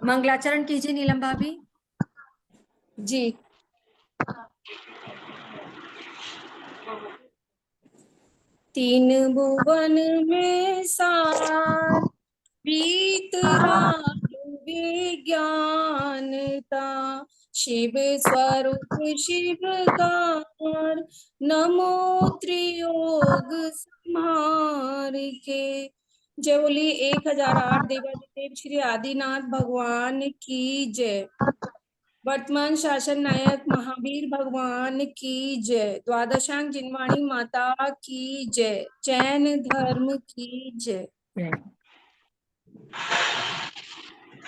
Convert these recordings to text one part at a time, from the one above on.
मंगलाचरण कीजिए नीलम भाभी जी। तीन भुवन में सार प्रीत राग विज्ञानता, शिव स्वरूप शिवकार, नमो त्रियोग संहार के। जय बोली 1008 देवाधिदेव श्री आदिनाथ भगवान की जय। वर्तमान शासन नायक महावीर भगवान की जय। द्वादशांग जिनवाणी माता की जय। जैन धर्म की जय।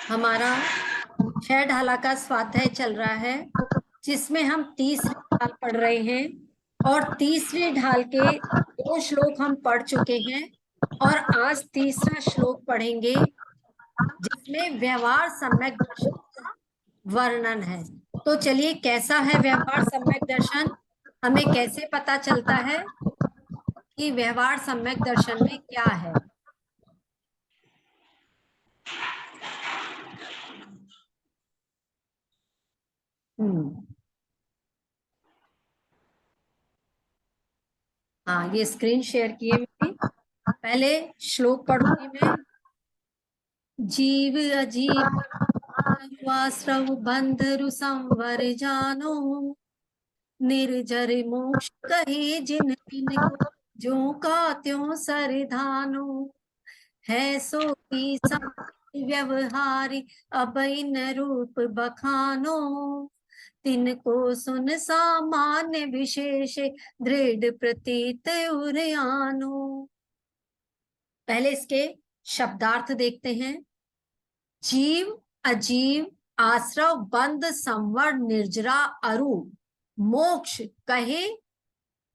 हमारा 6 ढाला का स्वाध्याय चल रहा है, जिसमें हम तीसरी ढाल पढ़ रहे हैं और तीसरी ढाल के 2 श्लोक हम पढ़ चुके हैं और आज तीसरा श्लोक पढ़ेंगे, जिसमें व्यवहार सम्यक दर्शन का वर्णन है। तो चलिए, कैसा है व्यवहार सम्यक दर्शन? हमें कैसे पता चलता है कि व्यवहार सम्यक दर्शन में क्या है? हाँ, ये स्क्रीन शेयर किए मैंने। पहले श्लोक पढ़ूंगी मैं। जीव अजीव आश्रव बंधरु संवर जानो, निर्जर मोक्ष कहे जिन तिन को, जो का त्यों सरधानो, है सो की व्यवहारी अब इन रूप बखानो, तिनको सुन सामान्य विशेष दृढ़ प्रतीत उरयानो। पहले इसके शब्दार्थ देखते हैं। जीव अजीव आश्रव बंध संवर निर्जरा अरु, मोक्ष कहे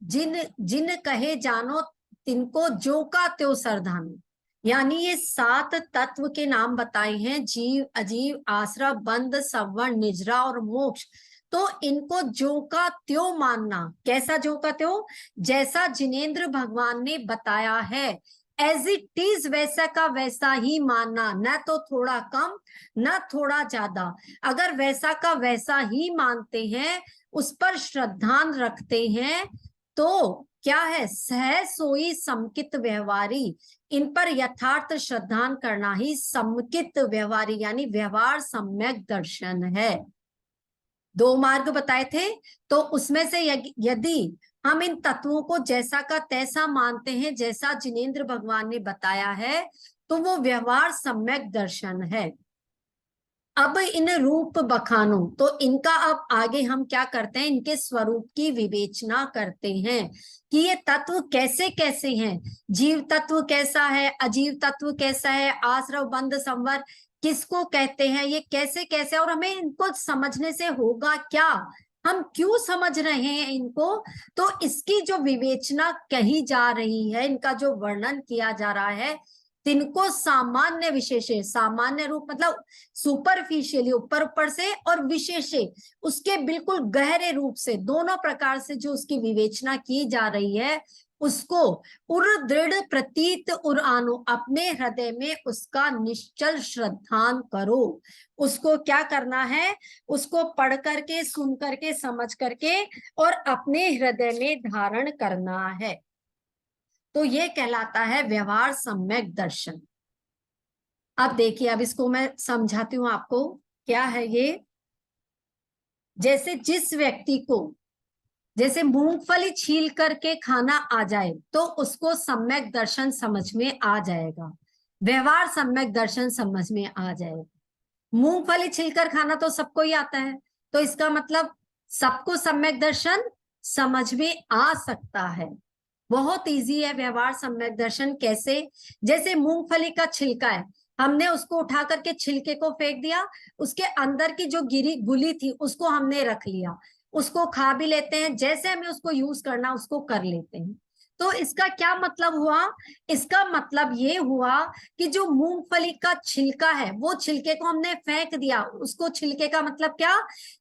जिन जिन कहे जानो, तिनको जो का त्यो सरधानो। यानी ये 7 तत्व के नाम बताए हैं, जीव अजीव आश्रव बंध संवर निर्जरा और मोक्ष। तो इनको जो का त्यो मानना। कैसा जो का त्यो? जैसा जिनेंद्र भगवान ने बताया है, एज इट इज वैसा का वैसा ही मानना, न तो थोड़ा कम न थोड़ा ज्यादा। अगर वैसा का वैसा ही मानते हैं, उस पर श्रद्धान रखते हैं, तो क्या है? सह सोई समकित व्यवहारी। इन पर यथार्थ श्रद्धान करना ही समकित व्यवहारी यानी व्यवहार सम्यक दर्शन है। 2 मार्ग बताए थे, तो उसमें से यदि हम इन तत्वों को जैसा का तैसा मानते हैं, जैसा जिनेंद्र भगवान ने बताया है, तो वो व्यवहार सम्यक दर्शन है। अब इन रूप बखानो, तो इनका अब आगे हम क्या करते हैं? इनके स्वरूप की विवेचना करते हैं कि ये तत्व कैसे कैसे हैं। जीव तत्व कैसा है, अजीव तत्व कैसा है, आश्रव बंध संवर किसको कहते हैं, ये कैसे कैसे, और हमें इनको समझने से होगा क्या, हम क्यों समझ रहे हैं इनको। तो इसकी जो विवेचना कही जा रही है, इनका जो वर्णन किया जा रहा है, तिनको सामान्य विशेषे, सामान्य रूप मतलब सुपरफिशियली ऊपर ऊपर से, और विशेषे उसके बिल्कुल गहरे रूप से, दोनों प्रकार से जो उसकी विवेचना की जा रही है, उसको उर दृढ़ प्रतीत उर आनो, अपने हृदय में उसका निश्चल श्रद्धान करो। उसको क्या करना है? उसको पढ़ करके, सुन करके, समझ करके और अपने हृदय में धारण करना है। तो ये कहलाता है व्यवहार सम्यक दर्शन। अब देखिए, अब इसको मैं समझाती हूं आपको क्या है ये। जैसे जिस व्यक्ति को, जैसे मूंगफली छील करके खाना आ जाए, तो उसको सम्यक दर्शन समझ में आ जाएगा, व्यवहार सम्यक दर्शन समझ में आ जाएगा। मूंगफली छिलकर खाना तो सबको ही आता है, तो इसका मतलब सबको सम्यक दर्शन समझ में आ सकता है। बहुत इजी है व्यवहार सम्यक दर्शन। कैसे? जैसे मूंगफली का छिलका है, हमने उसको उठा करके छिलके को फेंक दिया, उसके अंदर की जो गिरी गुली थी उसको हमने रख लिया, उसको खा भी लेते हैं, जैसे हमें उसको यूज करना उसको कर लेते हैं। तो इसका क्या मतलब हुआ? इसका मतलब ये हुआ कि जो मूंगफली का छिलका है वो छिलके को हमने फेंक दिया। उसको छिलके का मतलब क्या?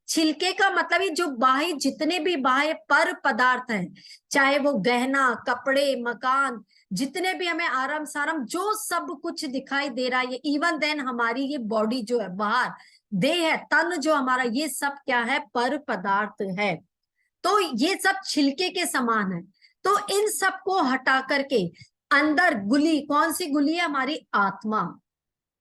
छिलके का मतलब ये जो बाह्य जितने भी बाह्य पर पदार्थ हैं, चाहे वो गहना, कपड़े, मकान, जितने भी हमें आराम साराम जो सब कुछ दिखाई दे रहा है, ये इवन देन हमारी ये बॉडी जो है बाहर, देह है, तन जो हमारा, ये सब क्या है? पर पदार्थ है। तो ये सब छिलके के समान है। तो इन सब को हटा करके अंदर गुली, कौन सी गुली है? हमारी आत्मा।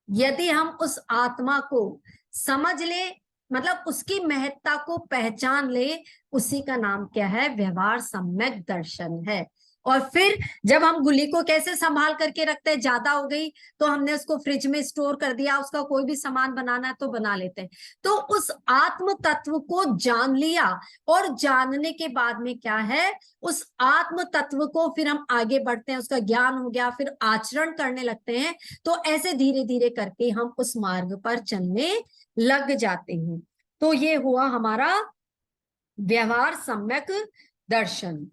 यदि हम उस आत्मा को समझ ले, मतलब उसकी महत्ता को पहचान ले, उसी का नाम क्या है? व्यवहार सम्यक दर्शन है। और फिर जब हम गुली को कैसे संभाल करके रखते हैं, ज्यादा हो गई तो हमने उसको फ्रिज में स्टोर कर दिया, उसका कोई भी सामान बनाना है तो बना लेते हैं। तो उस आत्म तत्व को जान लिया, और जानने के बाद में क्या है? उस आत्म तत्व को फिर हम आगे बढ़ते हैं, उसका ज्ञान हो गया, फिर आचरण करने लगते हैं। तो ऐसे धीरे धीरे करके हम उस मार्ग पर चलने लग जाते हैं। तो ये हुआ हमारा व्यवहार सम्यक दर्शन।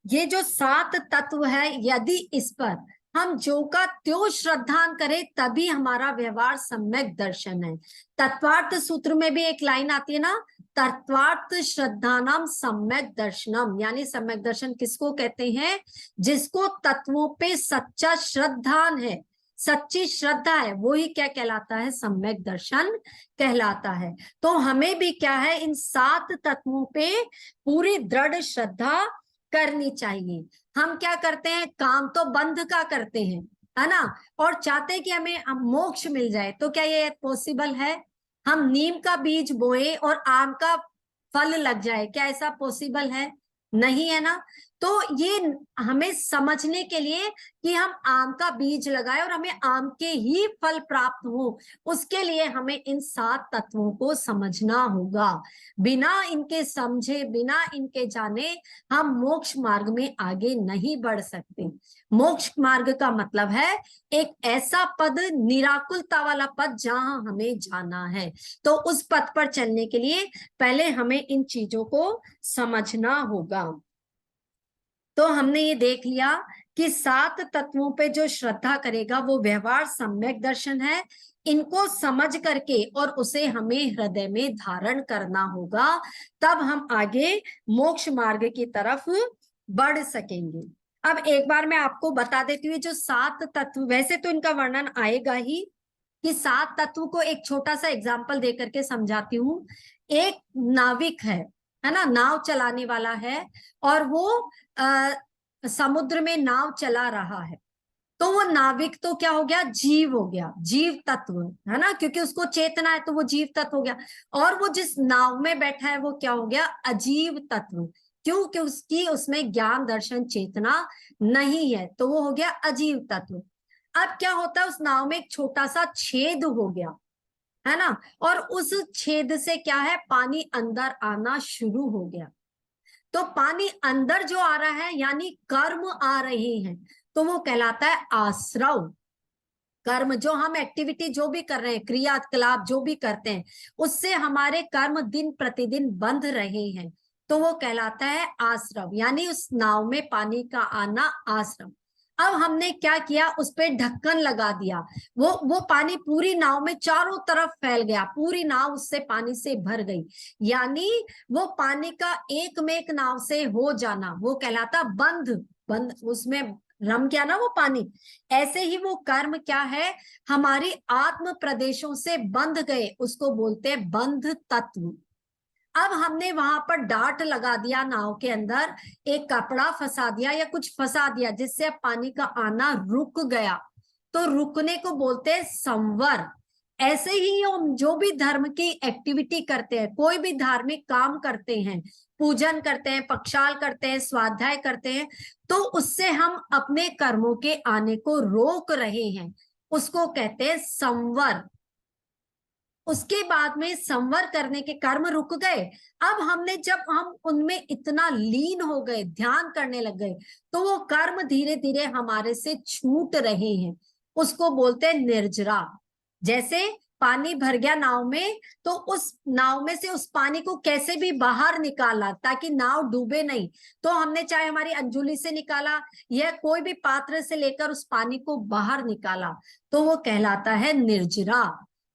ये जो 7 तत्व है, यदि इस पर हम जो का त्यों श्रद्धान करें, तभी हमारा व्यवहार सम्यक दर्शन है। तत्वार्थ सूत्र में भी एक लाइन आती है ना, तत्वार्थ श्रद्धानाम सम्यक दर्शनम, यानी सम्यक दर्शन किसको कहते हैं? जिसको तत्वों पे सच्चा श्रद्धान है, सच्ची श्रद्धा है, वो ही क्या कहलाता है? सम्यक दर्शन कहलाता है। तो हमें भी क्या है? इन 7 तत्वों पे पूरी दृढ़ श्रद्धा करनी चाहिए। हम क्या करते हैं? काम तो बंध का करते हैं, है ना, और चाहते हैं कि हमें मोक्ष मिल जाए। तो क्या ये पॉसिबल है? हम नीम का बीज बोए और आम का फल लग जाए, क्या ऐसा पॉसिबल है? नहीं है ना। तो ये हमें समझने के लिए कि हम आम का बीज लगाए और हमें आम के ही फल प्राप्त हो, उसके लिए हमें इन 7 तत्वों को समझना होगा। बिना इनके समझे, बिना इनके जाने हम मोक्ष मार्ग में आगे नहीं बढ़ सकते। मोक्ष मार्ग का मतलब है एक ऐसा पद, निराकुलता वाला पद, जहां हमें जाना है। तो उस पथ पर चलने के लिए पहले हमें इन चीजों को समझना होगा। तो हमने ये देख लिया कि 7 तत्वों पे जो श्रद्धा करेगा वो व्यवहार सम्यक दर्शन है। इनको समझ करके और उसे हमें हृदय में धारण करना होगा, तब हम आगे मोक्ष मार्ग की तरफ बढ़ सकेंगे। अब एक बार मैं आपको बता देती हूँ, जो 7 तत्व, वैसे तो इनका वर्णन आएगा ही, कि 7 तत्व को एक छोटा सा एग्जाम्पल दे करके समझाती हूँ। एक नाविक है ना, नाव चलाने वाला है, और वो समुद्र में नाव चला रहा है। तो वो नाविक तो क्या हो गया? जीव हो गया, जीव तत्व, है ना, क्योंकि उसको चेतना है तो वो जीव तत्व हो गया। और वो जिस नाव में बैठा है वो क्या हो गया? अजीव तत्व। क्यों? कि उसकी उसमें ज्ञान दर्शन चेतना नहीं है, तो वो हो गया अजीव तत्व। अब क्या होता है? उस नाव में एक छोटा सा छेद हो गया, है ना, और उस छेद से क्या है? पानी अंदर आना शुरू हो गया। तो पानी अंदर जो आ रहा है, यानी कर्म आ रहे हैं, तो वो कहलाता है आश्रव। कर्म, जो हम एक्टिविटी जो भी कर रहे हैं, क्रियाकलाप जो भी करते हैं, उससे हमारे कर्म दिन प्रतिदिन बंध रहे हैं, तो वो कहलाता है आश्रव, यानी उस नाव में पानी का आना आश्रव। अब हमने क्या किया? उस पे ढक्कन लगा दिया, वो पानी पूरी नाव में चारों तरफ फैल गया, पूरी नाव उससे पानी से भर गई, यानी वो पानी का एक में एक नाव से हो जाना, वो कहलाता बंध। बंध, उसमें रम गया ना वो पानी। ऐसे ही वो कर्म क्या है? हमारी आत्म प्रदेशों से बंध गए, उसको बोलते हैं बंध तत्व। अब हमने वहां पर डाट लगा दिया नाव के अंदर, एक कपड़ा फंसा दिया या कुछ फंसा दिया, जिससे अब पानी का आना रुक गया, तो रुकने को बोलते हैं संवर। ऐसे ही हम जो भी धर्म की एक्टिविटी करते हैं, कोई भी धार्मिक काम करते हैं, पूजन करते हैं, पक्षाल करते हैं, स्वाध्याय करते हैं, तो उससे हम अपने कर्मों के आने को रोक रहे हैं, उसको कहते हैं संवर। उसके बाद में संवर करने के कर्म रुक गए। अब हमने, जब हम उनमें इतना लीन हो गए, ध्यान करने लग गए, तो वो कर्म धीरे धीरे हमारे से छूट रहे हैं, उसको बोलते हैं निर्जरा। जैसे पानी भर गया नाव में, तो उस नाव में से उस पानी को कैसे भी बाहर निकाला ताकि नाव डूबे नहीं। तो हमने चाहे हमारी अंजुली से निकाला या कोई भी पात्र से लेकर उस पानी को बाहर निकाला, तो वो कहलाता है निर्जरा।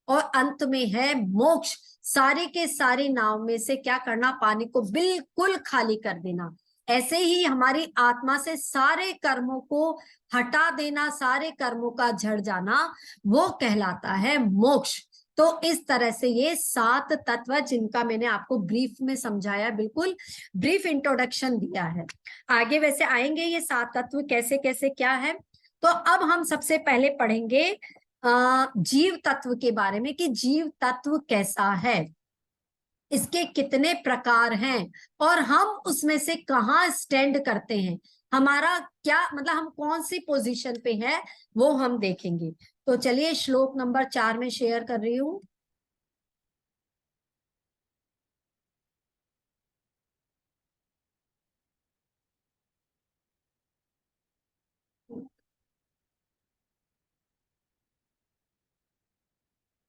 और अंत में है मोक्ष, सारी के सारी नाव में से क्या करना, पानी को बिल्कुल खाली कर देना। ऐसे ही हमारी आत्मा से सारे कर्मों को हटा देना, सारे कर्मों का झड़ जाना, वो कहलाता है मोक्ष। तो इस तरह से ये 7 तत्व जिनका मैंने आपको ब्रीफ में समझाया, बिल्कुल ब्रीफ इंट्रोडक्शन दिया है। आगे वैसे आएंगे ये 7 तत्व कैसे कैसे क्या है। तो अब हम सबसे पहले पढ़ेंगे जीव तत्व के बारे में कि जीव तत्व कैसा है, इसके कितने प्रकार हैं और हम उसमें से कहाँ स्टैंड करते हैं, हमारा क्या मतलब हम कौन सी पोजीशन पे है, वो हम देखेंगे। तो चलिए श्लोक नंबर 4 में शेयर कर रही हूं।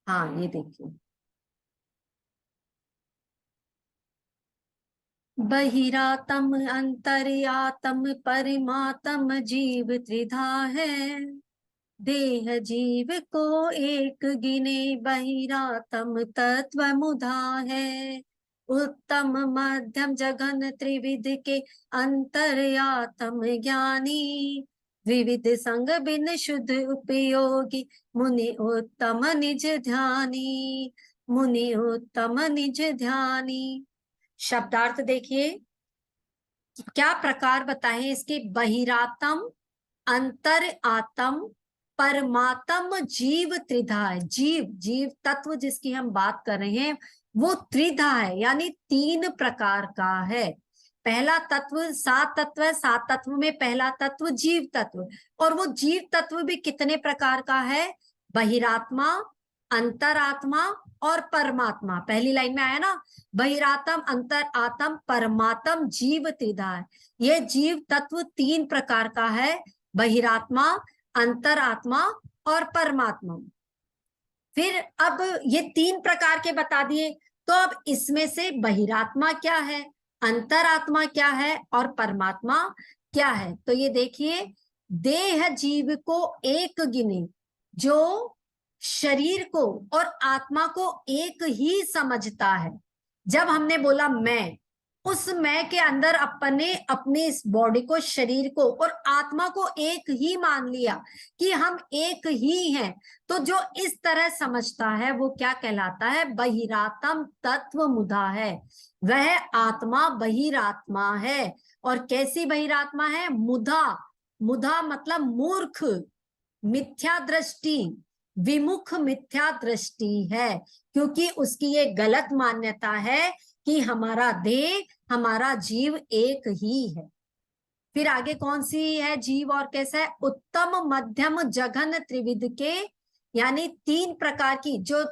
हाँ ये देखिए, बहिरातम अंतर्यातम परिमातम जीव त्रिधा है, देह जीव को एक गिने बहिरातम तत्व मुधा है, उत्तम मध्यम जघन त्रिविध के अंतर्यातम ज्ञानी, विविध संग बिन शुद्ध उपयोगी मुनि उत्तम निज ध्यानी, मुनि उत्तम निज ध्यानी। शब्दार्थ देखिए क्या प्रकार बताए इसके, बहिरातम, अंतर आत्म, परमात्म, जीव त्रिधा है। जीव जीव तत्व जिसकी हम बात कर रहे हैं वो त्रिधा है, यानी 3 प्रकार का है। पहला तत्व 7 तत्व है, 7 तत्व में पहला तत्व जीव तत्व, और वो जीव तत्व भी कितने प्रकार का है, बहिरात्मा, अंतरात्मा और परमात्मा। पहली लाइन में आया ना, बहिरात्म, अंतर आत्म, परमात्म, जीव त्रिधा है। ये जीव तत्व 3 प्रकार का है, बहिरात्मा, अंतरात्मा और परमात्मा। फिर अब ये 3 प्रकार के बता दिए, तो अब इसमें से बहिरात्मा क्या है, अंतरात्मा क्या है और परमात्मा क्या है। तो ये देखिए, देह जीव को एक गिने, जो शरीर को और आत्मा को एक ही समझता है। जब हमने बोला मैं, उस मैं के अंदर अपने अपने इस बॉडी को, शरीर को और आत्मा को एक ही मान लिया कि हम एक ही हैं, तो जो इस तरह समझता है वो क्या कहलाता है, बहिरात्म तत्व मुधा है। वह आत्मा बहिरात्मा है। और कैसी बहिरात्मा है, मुधा, मुधा मतलब मूर्ख, मिथ्या दृष्टि, विमुख मिथ्या दृष्टि है, क्योंकि उसकी ये गलत मान्यता है कि हमारा देह, हमारा जीव एक ही है। फिर आगे कौन सी है जीव और कैसा है, उत्तम मध्यम जघन त्रिविध के, यानी 3 प्रकार की, जो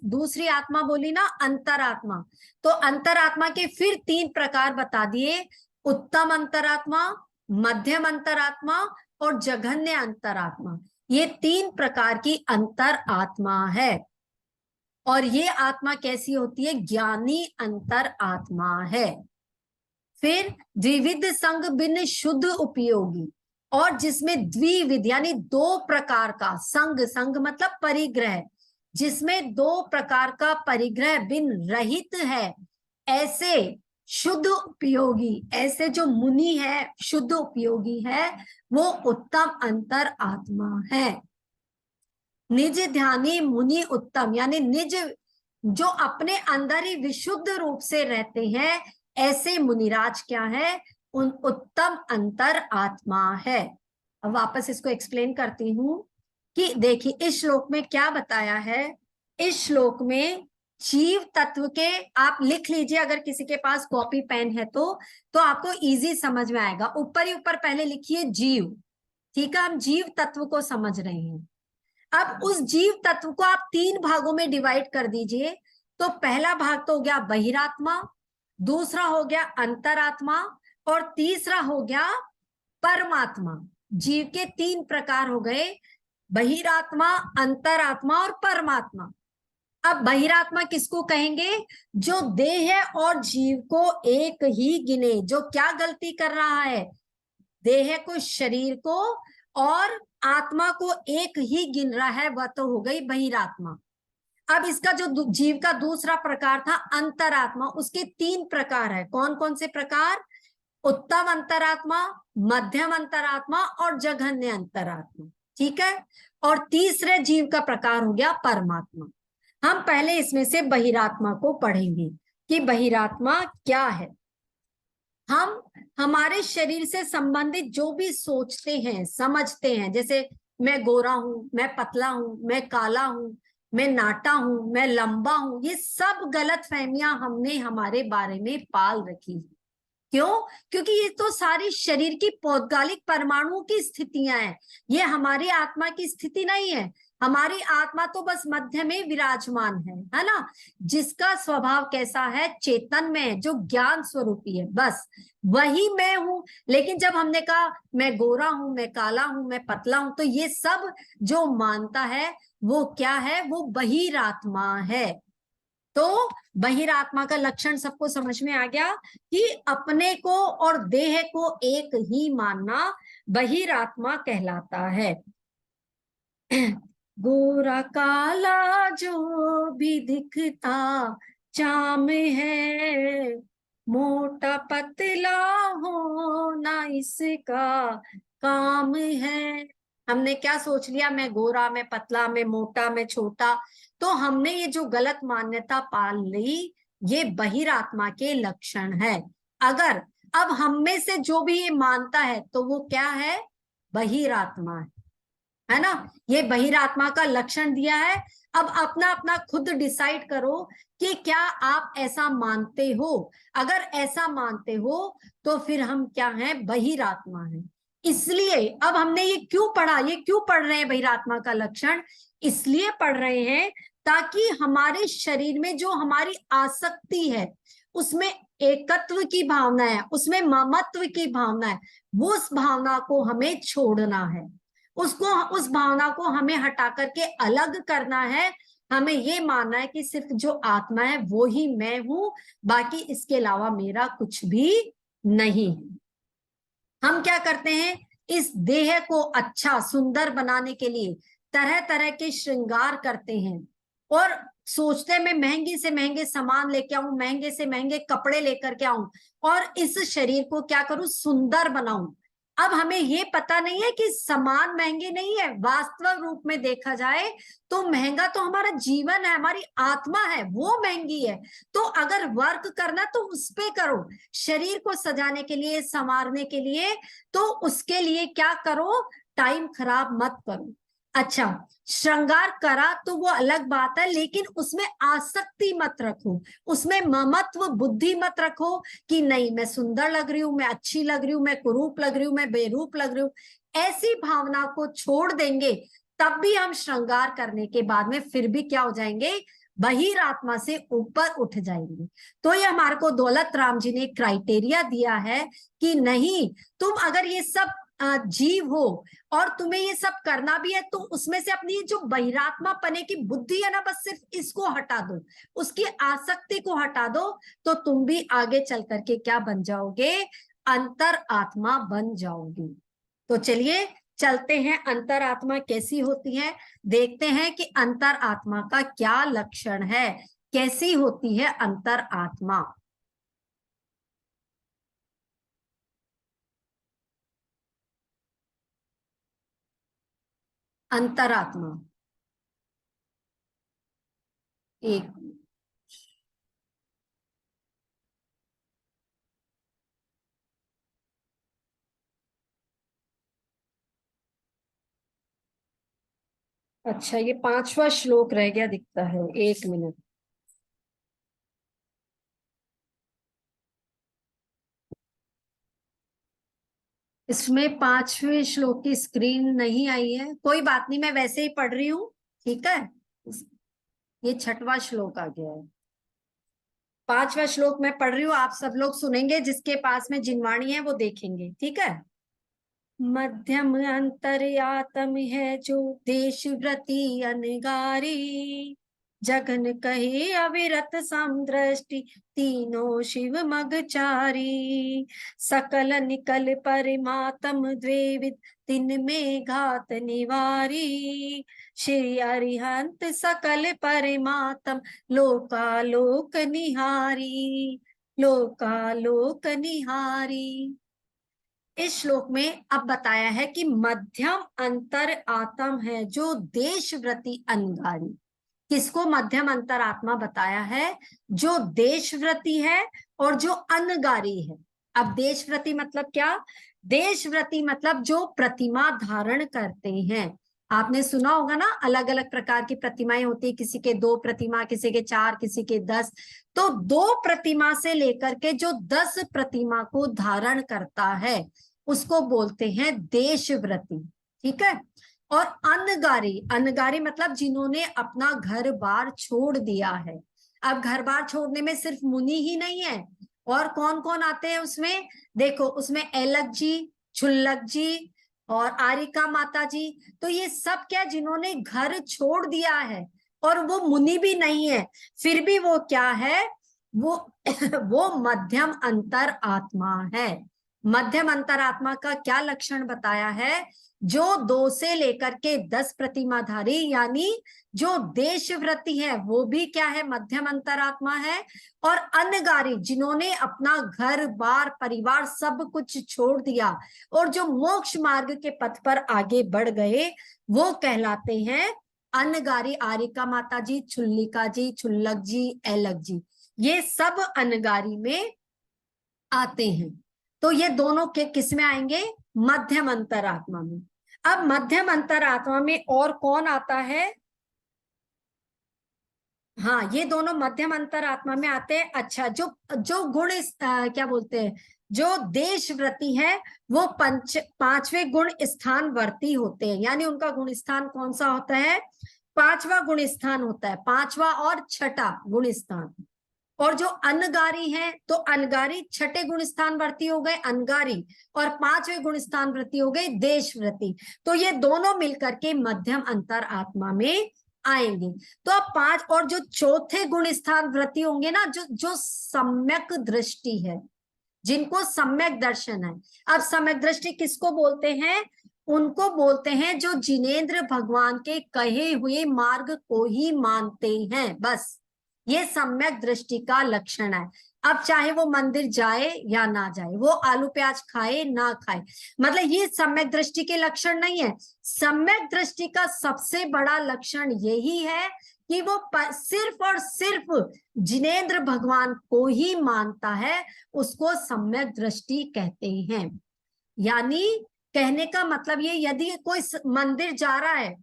दूसरी आत्मा बोली ना अंतरात्मा, तो अंतरात्मा के फिर 3 प्रकार बता दिए, उत्तम अंतरात्मा, मध्यम अंतरात्मा और जघन्य अंतरात्मा। ये 3 प्रकार की अंतर आत्मा है। और ये आत्मा कैसी होती है, ज्ञानी अंतर आत्मा है। फिर द्विविध संग बिन शुद्ध उपयोगी, और जिसमें द्विविध यानी 2 प्रकार का संग, संग मतलब परिग्रह, जिसमें 2 प्रकार का परिग्रह बिन रहित है, ऐसे शुद्ध उपयोगी, ऐसे जो मुनि है शुद्ध उपयोगी है, वो उत्तम अंतर आत्मा है। निज ध्यानी मुनि उत्तम, यानी निज जो अपने अंदर ही विशुद्ध रूप से रहते हैं, ऐसे मुनिराज क्या है, उन उत्तम अंतर आत्मा है। अब वापस इसको एक्सप्लेन करती हूं कि देखिए इस श्लोक में क्या बताया है। इस श्लोक में जीव तत्व के, आप लिख लीजिए अगर किसी के पास कॉपी पेन है तो आपको इजी समझ में आएगा। ऊपर ही ऊपर पहले लिखिए जीव, ठीक है, हम जीव तत्व को समझ रहे हैं। अब उस जीव तत्व को आप 3 भागों में डिवाइड कर दीजिए। तो पहला भाग तो हो गया बहिरात्मा, दूसरा हो गया अंतरात्मा और तीसरा हो गया परमात्मा। जीव के 3 प्रकार हो गए, बहिरात्मा, अंतरात्मा और परमात्मा। अब बहिरात्मा किसको कहेंगे? जो देह और जीव को एक ही गिने, जो क्या गलती कर रहा है? देह को, शरीर को और आत्मा को एक ही गिन रहा है, वह तो हो गई बहिरात्मा। अब इसका जो जीव का दूसरा प्रकार था अंतरात्मा, उसके 3 प्रकार है। कौन कौन से प्रकार? उत्तम अंतरात्मा, मध्यम अंतरात्मा और जघन्य अंतरात्मा। ठीक है। और तीसरे जीव का प्रकार हो गया परमात्मा। हम पहले इसमें से बहिरात्मा को पढ़ेंगे कि बहिरात्मा क्या है। हम हमारे शरीर से संबंधित जो भी सोचते हैं, समझते हैं, जैसे मैं गोरा हूं, मैं पतला हूं, मैं काला हूं, मैं नाटा हूं, मैं लंबा हूं, ये सब गलत फहमियां हमने हमारे बारे में पाल रखी है। क्यों? क्योंकि ये तो सारी शरीर की पौद्गलिक परमाणुओं की स्थितियां हैं, ये हमारी आत्मा की स्थिति नहीं है। हमारी आत्मा तो बस मध्य में विराजमान है ना, जिसका स्वभाव कैसा है? चेतन में है, जो ज्ञान स्वरूपी है, बस वही मैं हूं। लेकिन जब हमने कहा मैं गोरा हूं, मैं काला हूं, मैं पतला हूं, तो ये सब जो मानता है वो क्या है? वो बहिरात्मा है। तो बहिरात्मा का लक्षण सबको समझ में आ गया कि अपने को और देह को एक ही मानना बहिरात्मा कहलाता है। गोरा काला जो भी दिखता चाम है, मोटा पतला होना इसका काम है। हमने क्या सोच लिया? मैं गोरा, मैं पतला, मैं मोटा, मैं छोटा। तो हमने ये जो गलत मान्यता पाल ली, ये बहिरात्मा के लक्षण है। अगर अब हम में से जो भी ये मानता है तो वो क्या है? बहिरात्मा है ना। ये बहिरात्मा का लक्षण दिया है। अब अपना अपना खुद डिसाइड करो कि क्या आप ऐसा मानते हो। अगर ऐसा मानते हो तो फिर हम क्या हैं? बहिरात्मा हैं। इसलिए अब हमने ये क्यों पढ़ा, ये क्यों पढ़ रहे हैं बहिरात्मा का लक्षण? इसलिए पढ़ रहे हैं ताकि हमारे शरीर में जो हमारी आसक्ति है, उसमें एकत्व की भावना है, उसमें ममत्व की भावना है, वो उस भावना को हमें छोड़ना है। उसको, उस भावना को हमें हटा करके अलग करना है। हमें ये मानना है कि सिर्फ जो आत्मा है वो ही मैं हूं, बाकी इसके अलावा मेरा कुछ भी नहीं है। हम क्या करते हैं? इस देह को अच्छा सुंदर बनाने के लिए तरह तरह के श्रृंगार करते हैं और सोचते हैं मैं महंगी से महंगे सामान लेके आऊं, महंगे से महंगे कपड़े लेकर के आऊं और इस शरीर को क्या करूं? सुंदर बनाऊं। अब हमें ये पता नहीं है कि सामान महंगे नहीं है। वास्तव रूप में देखा जाए तो महंगा तो हमारा जीवन है, हमारी आत्मा है, वो महंगी है। तो अगर वर्क करना तो उस पे करो, शरीर को सजाने के लिए, संवारने के लिए। तो उसके लिए क्या करो? टाइम खराब मत करो। अच्छा, श्रृंगार करा तो वो अलग बात है, लेकिन उसमें आसक्ति मत रखो, उसमें ममत्व बुद्धि मत रखो कि नहीं मैं सुंदर लग रही हूं, मैं अच्छी लग रही हूं, मैं कुरूप लग रही हूं, मैं बेरूप लग रही हूं। ऐसी भावना को छोड़ देंगे तब भी हम श्रृंगार करने के बाद में फिर भी क्या हो जाएंगे? बहिरात्मा से ऊपर उठ जाएंगे। तो ये हमारे को दौलत राम जी ने क्राइटेरिया दिया है कि नहीं, तुम अगर ये सब जीव हो और तुम्हें ये सब करना भी है तो उसमें से अपनी जो बहिरात्मा पने की बुद्धि है ना, बस सिर्फ इसको हटा दो, उसकी आसक्ति को हटा दो, तो तुम भी आगे चल करके क्या बन जाओगे? अंतर आत्मा बन जाओगे। तो चलिए चलते हैं, अंतरात्मा कैसी होती है देखते हैं कि अंतर आत्मा का क्या लक्षण है, कैसी होती है अंतर आत्मा। अंतरात्मा, एक, अच्छा ये 5वां श्लोक रह गया दिखता है, 1 मिनट। इसमें 5वें श्लोक की स्क्रीन नहीं आई है, कोई बात नहीं, मैं वैसे ही पढ़ रही हूँ। ठीक है, ये 6वां श्लोक आ गया है। 5वां श्लोक मैं पढ़ रही हूँ, आप सब लोग सुनेंगे, जिसके पास में जिनवाणी है वो देखेंगे। ठीक है। मध्यम अंतर्यातम है जो देश व्रती अनगारी, जगन कहे अविरत समदृष्टि, तीनों शिव मगचारी। सकल निकल परिमातम द्वेविद, तिन में घात निवारी। श्री अरिहंत सकल परिमातम, लोकालोक निहारी, लोकालोक निहारी। इस श्लोक में अब बताया है कि मध्यम अंतर आत्म है जो देशव्रती अनगारी। किसको मध्यम अंतर आत्मा बताया है? जो देशव्रती है और जो अनगारी है। अब देशव्रती मतलब क्या? देशव्रती मतलब जो प्रतिमा धारण करते हैं। आपने सुना होगा ना, अलग अलग प्रकार की प्रतिमाएं होती है, किसी के 2 प्रतिमा, किसी के 4, किसी के 10। तो 2 प्रतिमा से लेकर के जो 10 प्रतिमा को धारण करता है उसको बोलते हैं देशव्रती। ठीक है। और अनगारी, अनगारी मतलब जिन्होंने अपना घर बार छोड़ दिया है। अब घर बार छोड़ने में सिर्फ मुनि ही नहीं है, और कौन कौन आते हैं उसमें? देखो, उसमें एलक जी, छुल्लक जी और आरिका माता जी। तो ये सब क्या, जिन्होंने घर छोड़ दिया है और वो मुनि भी नहीं है, फिर भी वो क्या है? वो वो मध्यम अंतर आत्मा है। मध्यम अंतर आत्मा का क्या लक्षण बताया है? जो 2 से लेकर के 10 प्रतिमाधारी, यानी जो देशव्रती है वो भी क्या है? मध्यम अंतरात्मा है। और अनगारी, जिन्होंने अपना घर बार परिवार सब कुछ छोड़ दिया और जो मोक्ष मार्ग के पथ पर आगे बढ़ गए, वो कहलाते हैं अनगारी। आरिका माता जी, छुल्लिका जी, छुल्लक जी, एलक जी, ये सब अनगारी में आते हैं। तो ये दोनों के किस में आएंगे? मध्यम अंतरात्मा में। अब मध्यम अंतरात्मा में और कौन आता है? हाँ, ये दोनों मध्यम अंतरात्मा में आते हैं। अच्छा, जो जो गुण क्या बोलते हैं, जो देशव्रती है वो 5वें गुण स्थान वर्ती होते हैं। यानी उनका गुण स्थान कौन सा होता है? 5वां गुण स्थान होता है, 5वां और 6ठा गुण स्थान। और जो अनगारी है, तो अनगारी 6ठे गुण स्थान वर्ती हो गए अनगारी, और 5वें गुण स्थान वर्ती हो गए देशव्रती। तो ये दोनों मिलकर के मध्यम अंतर आत्मा में आएंगे। तो अब 5 और जो चौथे गुण स्थान व्रती होंगे ना, जो जो सम्यक दृष्टि है, जिनको सम्यक दर्शन है। अब सम्यक दृष्टि किसको बोलते हैं? उनको बोलते हैं जो जिनेंद्र भगवान के कहे हुए मार्ग को ही मानते हैं, बस। ये सम्यक दृष्टि का लक्षण है। अब चाहे वो मंदिर जाए या ना जाए, वो आलू प्याज खाए ना खाए, मतलब ये सम्यक दृष्टि के लक्षण नहीं है। सम्यक दृष्टि का सबसे बड़ा लक्षण यही है कि वो सिर्फ और सिर्फ जिनेंद्र भगवान को ही मानता है, उसको सम्यक दृष्टि कहते हैं। यानी कहने का मतलब ये, यदि कोई मंदिर जा रहा है,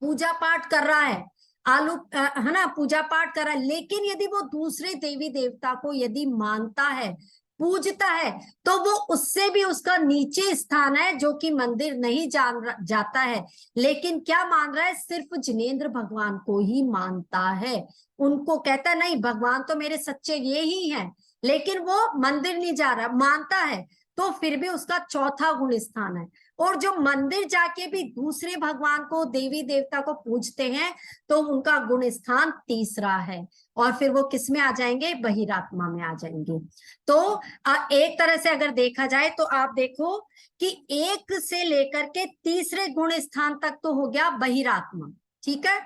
पूजा पाठ कर रहा है, है ना, पूजा पाठ कर रहा है, लेकिन यदि वो दूसरे देवी देवता को यदि मानता है, पूजता है, तो वो उससे भी उसका नीचे स्थान है, जो कि मंदिर नहीं जाता है, लेकिन क्या मान रहा है? सिर्फ जिनेंद्र भगवान को ही मानता है। उनको कहता है नहीं, भगवान तो मेरे सच्चे ये ही हैं, लेकिन वो मंदिर नहीं जा रहा, मानता है, तो फिर भी उसका चौथा गुण स्थान है। और जो मंदिर जाके भी दूसरे भगवान को, देवी देवता को पूजते हैं, तो उनका गुण स्थान तीसरा है। और फिर वो किस में आ जाएंगे? बहिरात्मा में आ जाएंगे। तो एक तरह से अगर देखा जाए तो आप देखो कि 1 से लेकर के तीसरे गुण स्थान तक तो हो गया बहिरात्मा, ठीक है।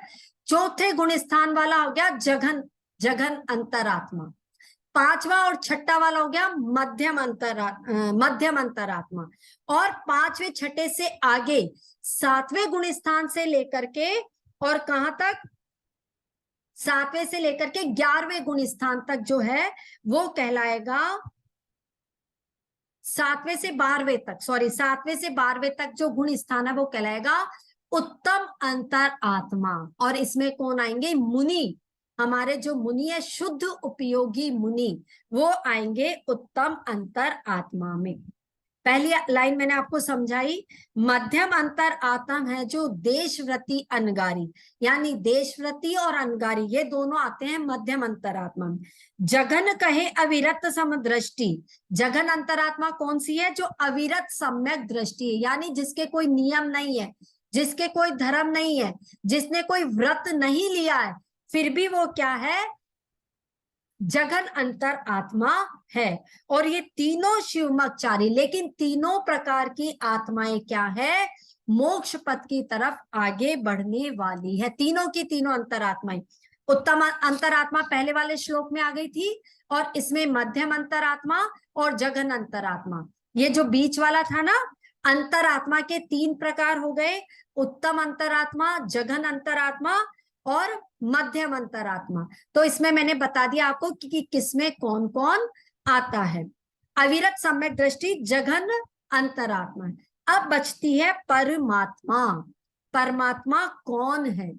चौथे गुण स्थान वाला हो गया जघन, जघन अंतरात्मा। 5वां और 6ठा वाला हो गया मध्यम अंतरात्मा। और 5वें 6ठे से आगे 7वें गुण स्थान से लेकर के, और कहां तक? 7वें से लेकर के 11वें गुण स्थान तक जो है वो कहलाएगा, 7वें से 12वें तक, सॉरी 7वें से 12वें तक जो गुण स्थान है वो कहलाएगा उत्तम अंतर आत्मा। और इसमें कौन आएंगे? मुनि। हमारे जो मुनि है, शुद्ध उपयोगी मुनि, वो आएंगे उत्तम अंतर आत्मा में। पहली लाइन मैंने आपको समझाई, मध्यम अंतर आत्मा है जो देशव्रती अनगारी, यानी देशव्रती और अनगारी ये दोनों आते हैं मध्यम अंतरात्मा में। जघन कहे अविरत समदृष्टि, जघन अंतरात्मा कौन सी है? जो अविरत सम्यक दृष्टि है, यानी जिसके कोई नियम नहीं है, जिसके कोई धर्म नहीं है, जिसने कोई व्रत नहीं लिया है, फिर भी वो क्या है, जगन अंतर आत्मा है। और ये तीनों शिवमकचारी, लेकिन तीनों प्रकार की आत्माएं क्या है, मोक्ष पथ की तरफ आगे बढ़ने वाली है। तीनों की तीनों अंतरात्माएं, उत्तम अंतरात्मा पहले वाले श्लोक में आ गई थी, और इसमें मध्यम अंतरात्मा और जघन अंतरात्मा। ये जो बीच वाला था ना, अंतरात्मा के तीन प्रकार हो गए, उत्तम अंतरात्मा, जघन अंतरात्मा और मध्यम अंतरात्मा। तो इसमें मैंने बता दिया आपको कि किसमें कौन कौन आता है। अविरत सम्यक दृष्टि जघन अंतरात्मा। अब बचती है परमात्मा। परमात्मा कौन है?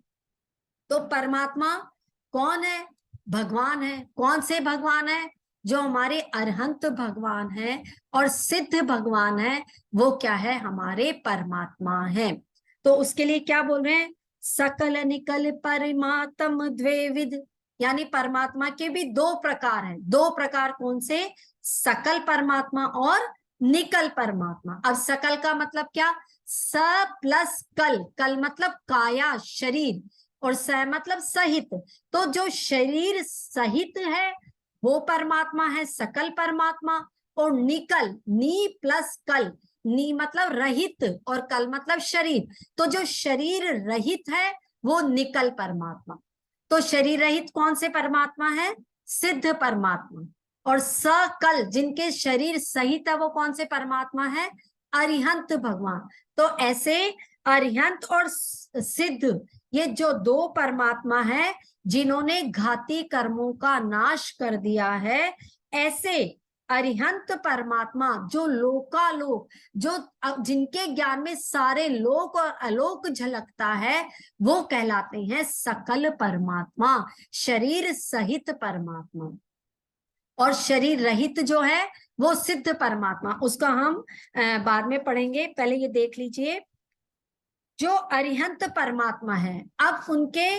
तो परमात्मा कौन है? भगवान है। कौन से भगवान है? जो हमारे अरहंत भगवान है और सिद्ध भगवान है, वो क्या है, हमारे परमात्मा है। तो उसके लिए क्या बोल रहे हैं, सकल निकल परमात्म द्वेविध, यानी परमात्मा के भी दो प्रकार हैं। दो प्रकार कौन से? सकल परमात्मा और निकल परमात्मा। अब सकल का मतलब क्या, स प्लस कल, कल मतलब काया शरीर, और स मतलब सहित। तो जो शरीर सहित है वो परमात्मा है सकल परमात्मा। और निकल, नी प्लस कल, नी मतलब रहित और कल मतलब शरीर, तो जो शरीर रहित है वो निकल परमात्मा। तो शरीर रहित कौन से परमात्मा है? सिद्ध परमात्मा। और सकल, जिनके शरीर सहित है, वो कौन से परमात्मा है? अरिहंत भगवान। तो ऐसे अरिहंत और सिद्ध, ये जो दो परमात्मा है जिन्होंने घाती कर्मों का नाश कर दिया है, ऐसे अरिहंत परमात्मा जो लोकालोक, जो जिनके ज्ञान में सारे लोक और अलोक झलकता है, वो कहलाते हैं सकल परमात्मा, शरीर सहित परमात्मा। और शरीर रहित जो है वो सिद्ध परमात्मा, उसका हम बाद में पढ़ेंगे। पहले ये देख लीजिए, जो अरिहंत परमात्मा है, अब उनके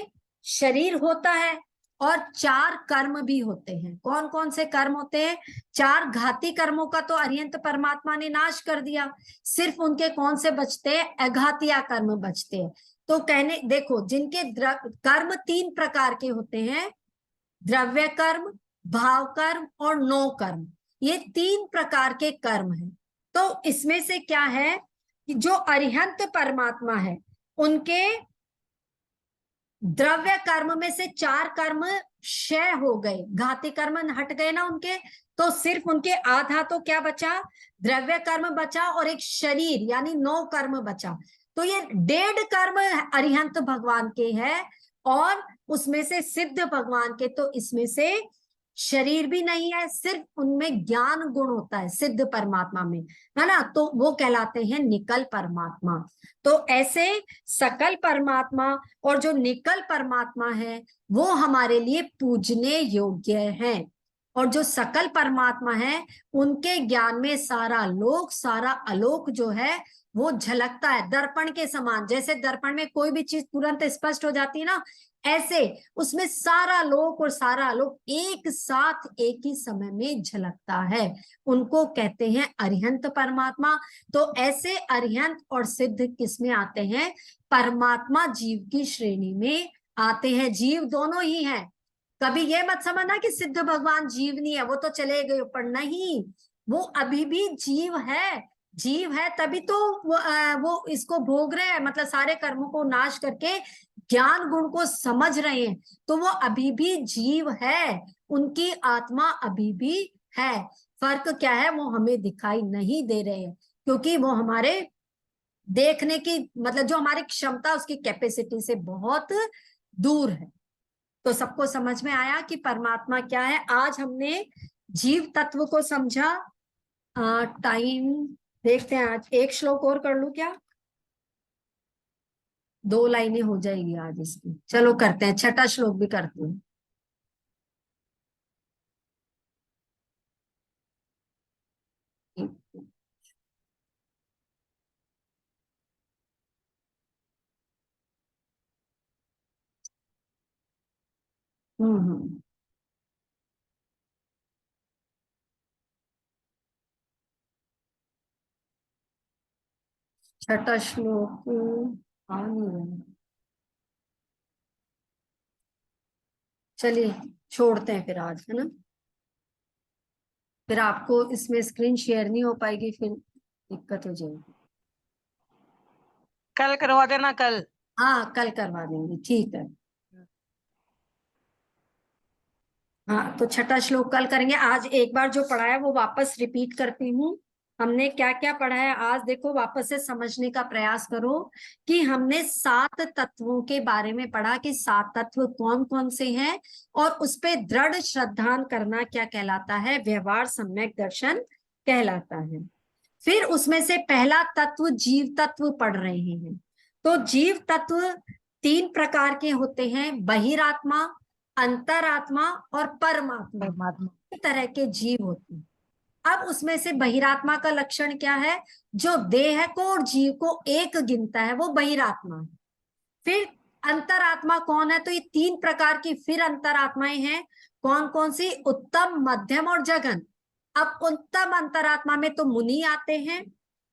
शरीर होता है और चार कर्म भी होते हैं। कौन कौन से कर्म होते हैं? चार घाती कर्मों का तो अरिहंत परमात्मा ने नाश कर दिया, सिर्फ उनके कौन से बचते हैं? अघातिया कर्म बचते हैं। तो कहने देखो, जिनके कर्म तीन प्रकार के होते हैं, द्रव्य कर्म, भाव कर्म और नो कर्म, ये तीन प्रकार के कर्म हैं। तो इसमें से क्या है कि जो अरिहंत परमात्मा है, उनके द्रव्य कर्म में से चार कर्म क्षय हो गए, घाती कर्म हट गए ना उनके, तो सिर्फ उनके आधा तो क्या बचा? द्रव्य कर्म बचा, और एक शरीर यानी नौ कर्म बचा। तो ये 1.5 कर्म अरिहंत भगवान के हैं, और उसमें से सिद्ध भगवान के, तो इसमें से शरीर भी नहीं है, सिर्फ उनमें ज्ञान गुण होता है सिद्ध परमात्मा में, है ना, तो वो कहलाते हैं निकल परमात्मा। तो ऐसे सकल परमात्मा और जो निकल परमात्मा है वो हमारे लिए पूजने योग्य है। और जो सकल परमात्मा है, उनके ज्ञान में सारा लोक सारा अलोक जो है वो झलकता है दर्पण के समान। जैसे दर्पण में कोई भी चीज तुरंत स्पष्ट हो जाती है ना, ऐसे उसमें सारा लोक और सारा अलोक एक साथ एक ही समय में झलकता है। उनको कहते हैं अरिहंत परमात्मा। तो ऐसे अरिहंत और सिद्ध किसमें आते हैं? परमात्मा जीव की श्रेणी में आते हैं। जीव दोनों ही हैं। कभी ये मत समझना कि सिद्ध भगवान जीव नहीं है, वो तो चले गए ऊपर, नहीं, वो अभी भी जीव है। जीव है तभी तो वो इसको भोग रहे हैं, मतलब सारे कर्मों को नाश करके ज्ञान गुण को समझ रहे हैं। तो वो अभी भी जीव है, उनकी आत्मा अभी भी है। फर्क क्या है, वो हमें दिखाई नहीं दे रहे हैं, क्योंकि वो हमारे देखने की, मतलब जो हमारी क्षमता, उसकी कैपेसिटी से बहुत दूर है। तो सबको समझ में आया कि परमात्मा क्या है। आज हमने जीव तत्व को समझा। टाइम देखते हैं, आज एक श्लोक और कर लूं क्या? 2 लाइनें हो जाएगी आज इसकी। चलो करते हैं, छठा श्लोक भी करते हैं। हम्म। छठा श्लोक आ नहीं रहा। चलिए छोड़ते हैं फिर आज, है ना। फिर आपको इसमें स्क्रीन शेयर नहीं हो पाएगी, फिर दिक्कत हो जाएगी। कल करवा देना कल। हाँ कल करवा देंगे, ठीक है। हाँ तो छठा श्लोक कल करेंगे। आज एक बार जो पढ़ा है वो वापस रिपीट करती हूँ। हमने क्या क्या पढ़ा है आज, देखो वापस से समझने का प्रयास करो कि हमने 7 तत्वों के बारे में पढ़ा कि 7 तत्व कौन कौन से हैं, और उस पे दृढ़ श्रद्धान करना क्या कहलाता है, व्यवहार सम्यक दर्शन कहलाता है। फिर उसमें से पहला तत्व जीव तत्व पढ़ रहे हैं। तो जीव तत्व 3 प्रकार के होते हैं, बहिरात्मा, अंतरात्मा और परमात्मा। परमात्मा। इस तरह के जीव होते हैं। अब उसमें से बहिरात्मा का लक्षण क्या है, जो देह को और जीव को एक गिनता है वो बहिरात्मा है। फिर अंतरात्मा कौन है, तो ये 3 प्रकार की फिर अंतरात्माएं हैं। कौन कौन सी, उत्तम, मध्यम और जघन। अब उत्तम अंतरात्मा में तो मुनि आते हैं,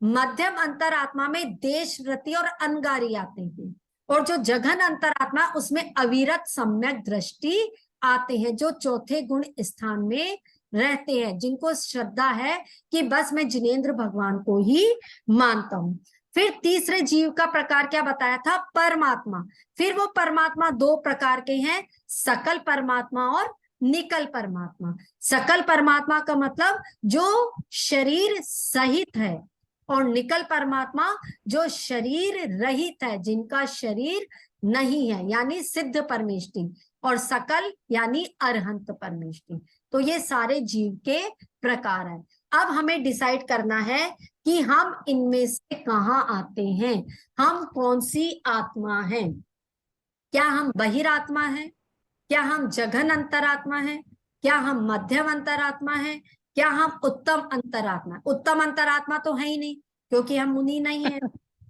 मध्यम अंतरात्मा में देश रति और अनगारी आते हैं, और जो जघन अंतरात्मा उसमें अविरत सम्यक दृष्टि आते हैं, जो चौथे गुण स्थान में रहते हैं, जिनको श्रद्धा है कि बस मैं जिनेंद्र भगवान को ही मानता हूं। फिर तीसरे जीव का प्रकार क्या बताया था, परमात्मा। फिर वो परमात्मा 2 प्रकार के हैं, सकल परमात्मा और निकल परमात्मा। सकल परमात्मा का मतलब जो शरीर सहित है, और निकल परमात्मा जो शरीर रहित है, जिनका शरीर नहीं है, यानी सिद्ध परमेष्टि, और सकल यानी अरहंत परमेष्टि। तो ये सारे जीव के प्रकार हैं। अब हमें डिसाइड करना है कि हम इनमें से कहाँ आते हैं, हम कौन सी आत्मा हैं। क्या हम बहिरात्मा हैं, क्या हम जघन अंतरात्मा हैं, क्या हम मध्यम अंतरात्मा हैं, क्या हम उत्तम अंतरात्मा। उत्तम अंतरात्मा तो है ही नहीं क्योंकि हम मुनि नहीं है।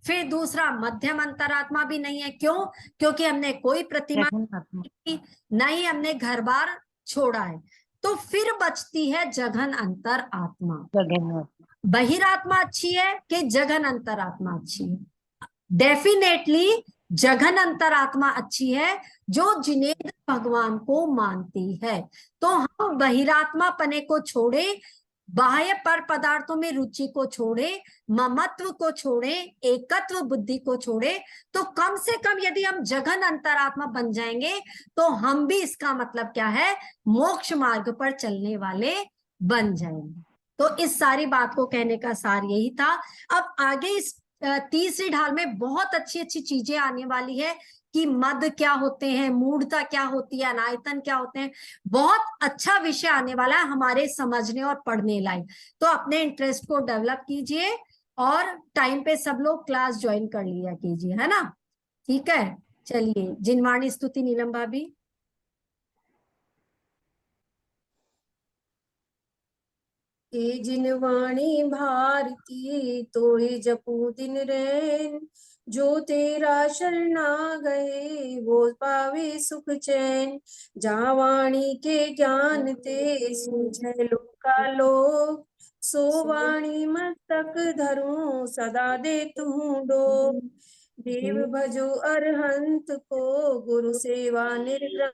फिर दूसरा मध्यम अंतरात्मा भी नहीं है, क्यों, क्योंकि हमने कोई प्रतिमा परमात्मा। नहीं, न ही हमने घर बार छोड़ा है। तो फिर बचती है जघन अंतर आत्मा। जगन्नाथ। बहिरात्मा अच्छी है कि जघन अंतरात्मा अच्छी है, डेफिनेटली जघन अंतरात्मा अच्छी है, जो जिनेंद्र भगवान को मानती है। तो हम बहिरात्मा पने को छोड़े, बाह्य पर पदार्थों में रुचि को छोड़े, ममत्व को छोड़े, एकत्व बुद्धि को छोड़े, तो कम से कम यदि हम जघन अंतरात्मा बन जाएंगे तो हम भी, इसका मतलब क्या है, मोक्ष मार्ग पर चलने वाले बन जाएंगे। तो इस सारी बात को कहने का सार यही था। अब आगे इस तीसरी ढाल में बहुत अच्छी अच्छी चीजें आने वाली है कि मद क्या होते हैं, मूढ़ता क्या होती है, अनायतन क्या होते हैं। बहुत अच्छा विषय आने वाला है हमारे समझने और पढ़ने लायक। तो अपने इंटरेस्ट को डेवलप कीजिए और टाइम पे सब लोग क्लास ज्वाइन कर लिया कीजिए, है ना। ठीक है, चलिए जिनवाणी स्तुति नीलम भाभी। हे जिनवाणी भारती तोहि जपू दिन रैन, जो तेरा शरणा गए वो पावे सुख चैन। जहाँ वाणी के ज्ञान ते सूझे लोकालोक, सो वाणी मस्तक धरूं सदा दे तू डोक। देव भजो अरहंत को गुरु सेवा निर्ग्रह,